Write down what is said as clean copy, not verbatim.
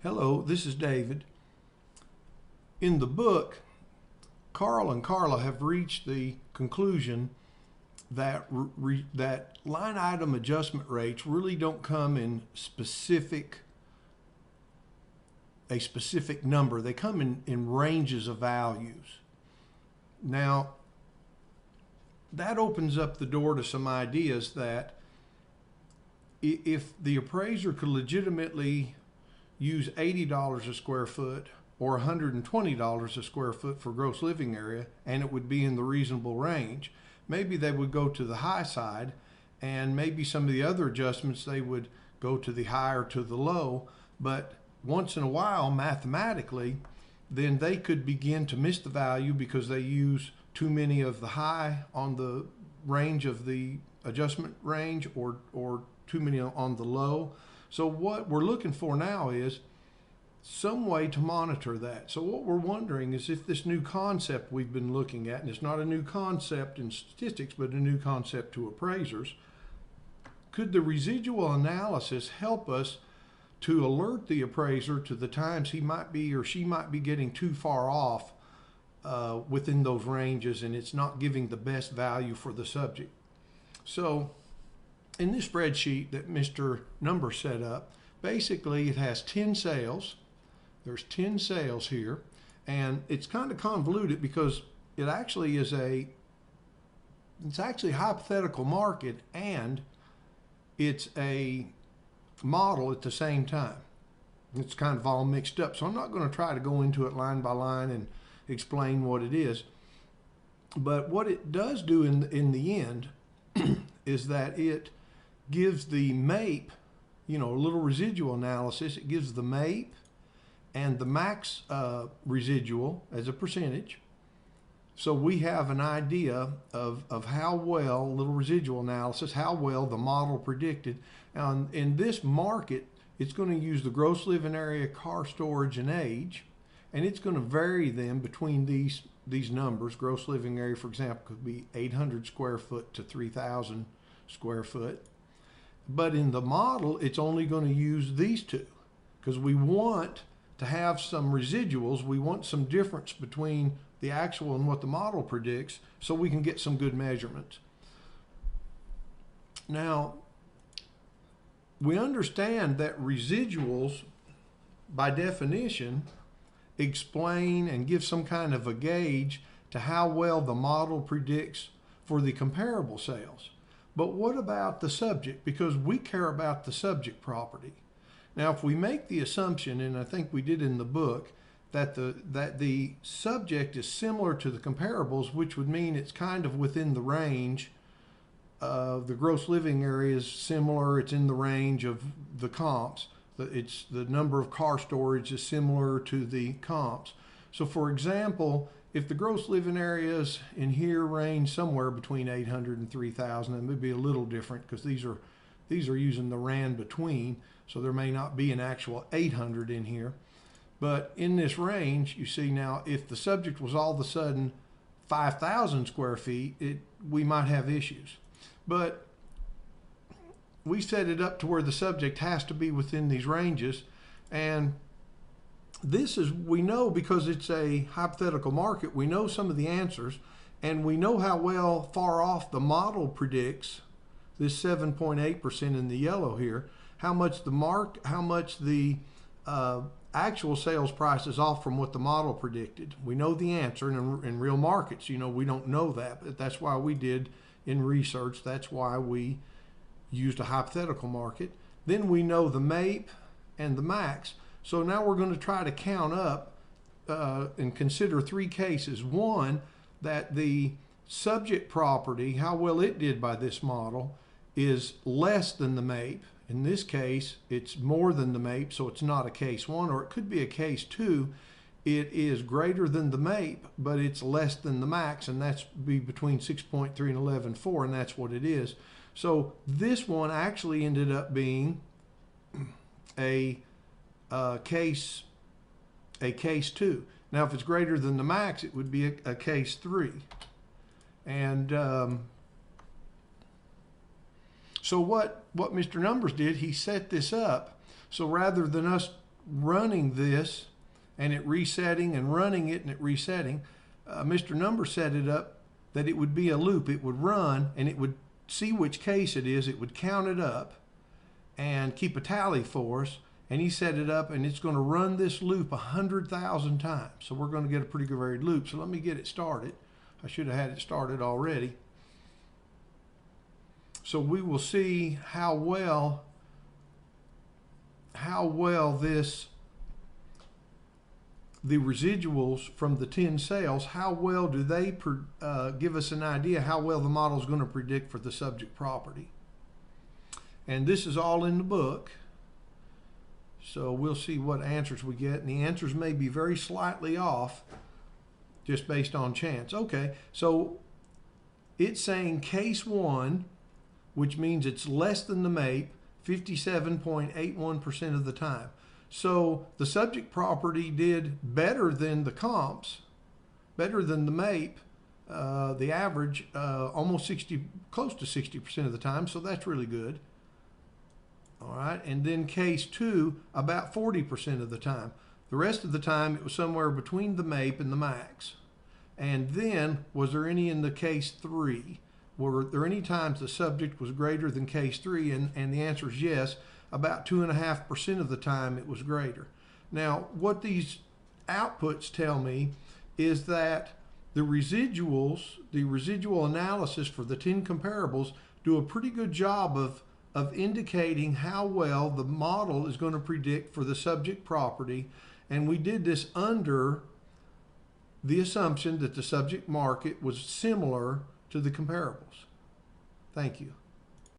Hello, this is David. In the book, Carl and Carla have reached the conclusion that that line item adjustment rates really don't come in a specific number. They come in ranges of values. Now, that opens up the door to some ideas that if the appraiser could legitimately use $80 a square foot or $120 a square foot for gross living area, and it would be in the reasonable range, maybe they would go to the high side, and maybe some of the other adjustments they would go to the high or to the low. But once in a while, mathematically, then they could begin to miss the value because they use too many of the high on the range of the adjustment range, or too many on the low. So what we're looking for now is some way to monitor that. So what we're wondering is if this new concept we've been looking at, and it's not a new concept in statistics, but a new concept to appraisers, could the residual analysis help us to alert the appraiser to the times he might be or she might be getting too far off within those ranges, and it's not giving the best value for the subject. So in this spreadsheet that Mr. Number set up, basically it has 10 sales. There's 10 sales here, and it's kind of convoluted because it actually is it's actually a hypothetical market and it's a model at the same time. It's kind of all mixed up. So I'm not going to try to go into it line by line and explain what it is. But what it does do in the end is that it gives the MAPE, a little residual analysis. It gives the MAPE and the max residual as a percentage. So we have an idea of how well, little residual analysis, how well the model predicted. Now in this market, it's going to use the gross living area, car storage, and age, and it's going to vary them between these numbers. Gross living area, for example, could be 800 square foot to 3,000 square foot. But in the model, it's only going to use these two because we want to have some residuals. We want some difference between the actual and what the model predicts so we can get some good measurements. Now, we understand that residuals, by definition, explain and give some kind of a gauge to how well the model predicts for the comparable sales. But what about the subject? Because we care about the subject property. Now, if we make the assumption, and I think we did in the book, that the subject is similar to the comparables, which would mean it's kind of within the range of the gross living area is similar, it's in the range of the comps. It's the number of car storage is similar to the comps. So for example, if the gross living areas in here range somewhere between 800 and 3,000, it may be a little different because these are using the RAND between, so there may not be an actual 800 in here. But in this range, you see now, if the subject was all of a sudden 5,000 square feet, we might have issues. But we set it up to where the subject has to be within these ranges, and this is, we know because it's a hypothetical market, we know some of the answers, and we know how well far off the model predicts, this 7.8% in the yellow here, how much the actual sales price is off from what the model predicted. We know the answer, and in real markets, we don't know that, but that's why we did in research, that's why we used a hypothetical market. Then we know the MAPE and the max. So now we're going to try to count up and consider three cases. One, that the subject property, how well it did by this model, is less than the MAPE. In this case, it's more than the MAPE, so it's not a case one, or it could be a case two. It is greater than the MAPE, but it's less than the max, and that's be between 6.3 and 11.4, and that's what it is. So this one actually ended up being a case two. Now, if it's greater than the max, it would be a case three. And so what Mr. Numbers did, he set this up. So rather than us running this and it resetting and running it and it resetting, Mr. Number set it up that it would be a loop. It would run and it would see which case it is. It would count it up and keep a tally for us. And he set it up and it's going to run this loop 100,000 times. So we're going to get a pretty good varied loop. So let me get it started. I should have had it started already. So we will see how well the residuals from the 10 sales, how well do they give us an idea how well the model is going to predict for the subject property. And this is all in the book. So we'll see what answers we get. And the answers may be very slightly off just based on chance. Okay, so it's saying case 1, which means it's less than the MAPE, 57.81% of the time. So the subject property did better than the comps, better than the MAPE, the average, almost 60, close to 60% of the time. So that's really good. All right, and then case 2, about 40% of the time. The rest of the time, it was somewhere between the MAPE and the max. And then, was there any in the case 3? Were there any times the subject was greater than case 3? And the answer is yes. About 2.5% of the time it was greater. Now, what these outputs tell me is that the residuals, the residual analysis for the 10 comparables do a pretty good job of indicating how well the model is going to predict for the subject property. And we did this under the assumption that the subject market was similar to the comparables. Thank you.